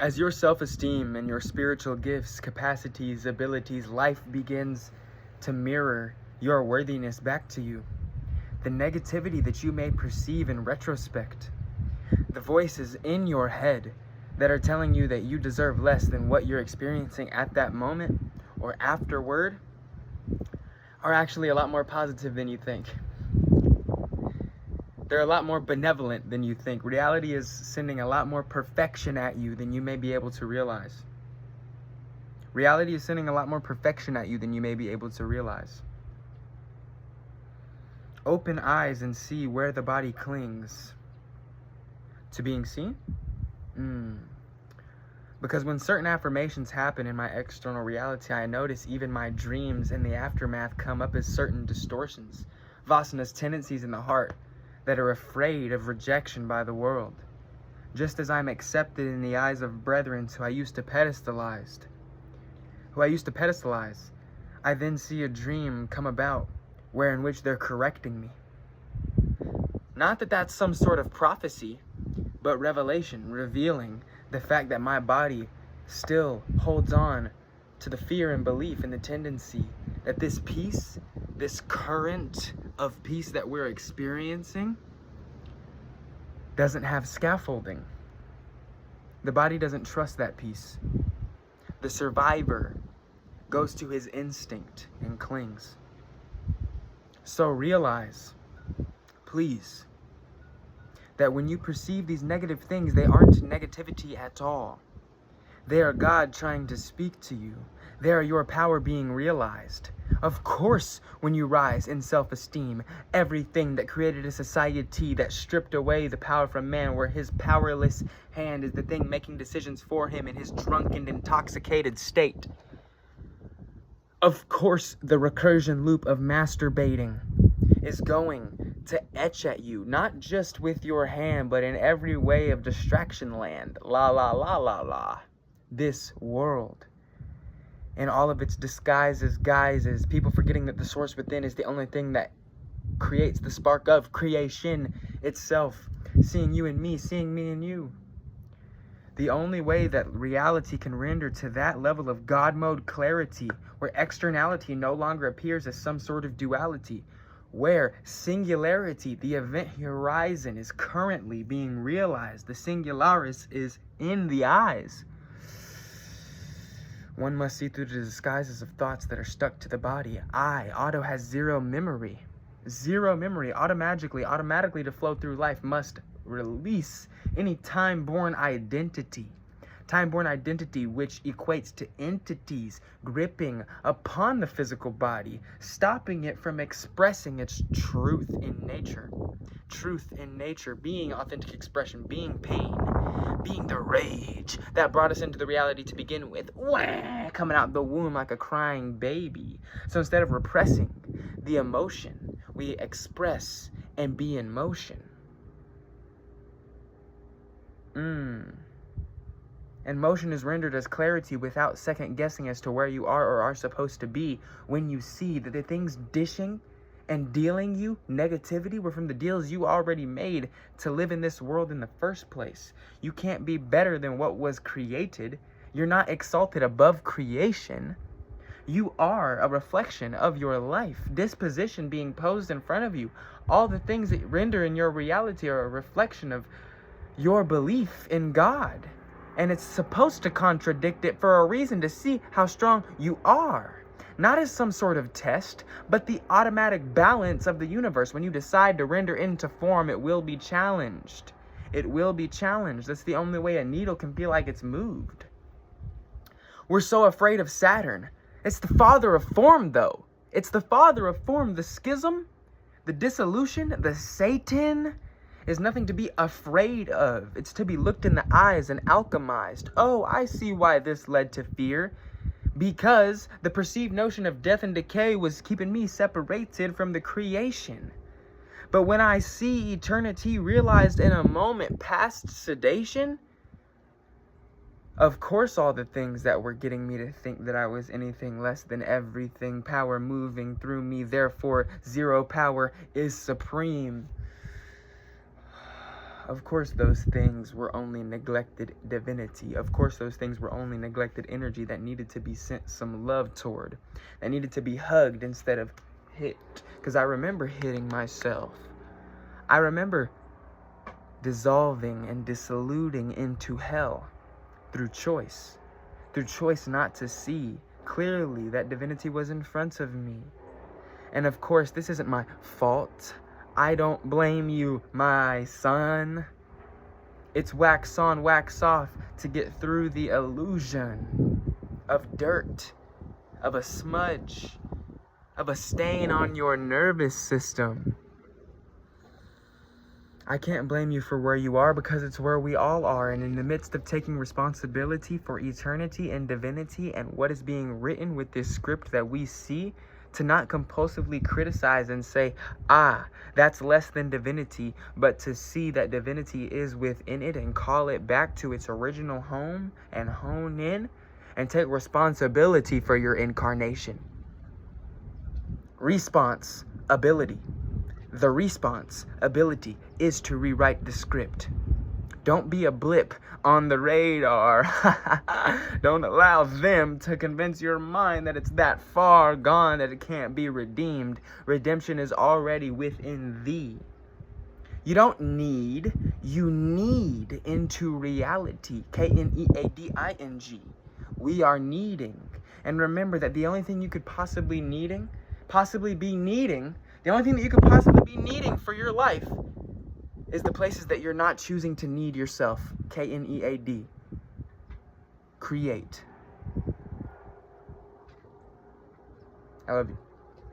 As your self-esteem and your spiritual gifts, capacities, abilities, life begins to mirror your worthiness back to you, the negativity that you may perceive in retrospect, the voices in your head that are telling you that you deserve less than what you're experiencing at that moment or afterward, are actually a lot more positive than you think. They're a lot more benevolent than you think. Reality is sending a lot more perfection at you than you may be able to realize. Reality is sending a lot more perfection at you than you may be able to realize. Open eyes and see where the body clings to being seen. Because when certain affirmations happen in my external reality, I notice even my dreams in the aftermath come up as certain distortions, vasanas, tendencies in the heart that are afraid of rejection by the world. Just as I'm accepted in the eyes of brethren who I used to pedestalize, I then see a dream come about in which they're correcting me. Not that that's some sort of prophecy, but revelation, revealing the fact that my body still holds on to the fear and belief and the tendency that this peace, this current of peace that we're experiencing, doesn't have scaffolding. The body doesn't trust that peace. The survivor goes to his instinct and clings. So realize, please, that when you perceive these negative things, they aren't negativity at all. They are God trying to speak to you. They are your power being realized. Of course, when you rise in self-esteem, everything that created a society that stripped away the power from man, where his powerless hand is the thing making decisions for him in his drunken, intoxicated state. Of course, the recursion loop of masturbating is going to etch at you, not just with your hand, but in every way of distraction land. La la la la la. This world. And all of its disguises, guises, people forgetting that the source within is the only thing that creates the spark of creation itself. Seeing you and me, seeing me and you. The only way that reality can render to that level of God mode clarity, where externality no longer appears as some sort of duality, where singularity, the event horizon, is currently being realized. The singularis is in the eyes. One must see through the disguises of thoughts that are stuck to the body. Otto has zero memory. Zero memory. Automatically to flow through life must release any time-born identity. Time-born identity which equates to entities gripping upon the physical body, stopping it from expressing its truth in nature. Truth in nature, being authentic expression, being pain, being the rage that brought us into the reality to begin with, coming out the womb like a crying baby. So instead of repressing the emotion, we express and be in motion. And motion is rendered as clarity without second guessing as to where you are or are supposed to be, when you see that the things dishing and dealing you negativity were from the deals you already made to live in this world in the first place. You can't be better than what was created. You're not exalted above creation. You are a reflection of your life, disposition being posed in front of you. All the things that render in your reality are a reflection of your belief in God. And it's supposed to contradict it for a reason, to see how strong you are. Not as some sort of test, but the automatic balance of the universe. When you decide to render into form, it will be challenged. It will be challenged. That's the only way a needle can feel like it's moved. We're so afraid of Saturn. It's the father of form, though. It's the father of form. The schism, the dissolution, the Satan is nothing to be afraid of. It's to be looked in the eyes and alchemized. Oh, I see why this led to fear. Because the perceived notion of death and decay was keeping me separated from the creation. But when I see eternity realized in a moment past sedation, of course all the things that were getting me to think that I was anything less than everything, power moving through me, therefore zero power is supreme. Of course, those things were only neglected divinity. Of course, those things were only neglected energy that needed to be sent some love toward, that needed to be hugged instead of hit. Because I remember hitting myself. I remember dissolving and dissoluting into hell through choice not to see clearly that divinity was in front of me. And of course, this isn't my fault. I don't blame you, my son. It's wax on, wax off to get through the illusion of dirt, of a smudge, of a stain on your nervous system. I can't blame you for where you are because it's where we all are. And in the midst of taking responsibility for eternity and divinity and what is being written with this script that we see, to not compulsively criticize and say, that's less than divinity, but to see that divinity is within it and call it back to its original home and hone in and take responsibility for your incarnation. Response ability. The response ability is to rewrite the script. Don't be a blip on the radar. Don't allow them to convince your mind that it's that far gone that it can't be redeemed. Redemption is already within thee. You don't need, you need into reality. K-N-E-A-D-I-N-G. We are needing. And remember that the only thing you could possibly be needing, the only thing that you could possibly be needing for your life is the places that you're not choosing to need yourself. K-N-E-A-D. Create. I love you.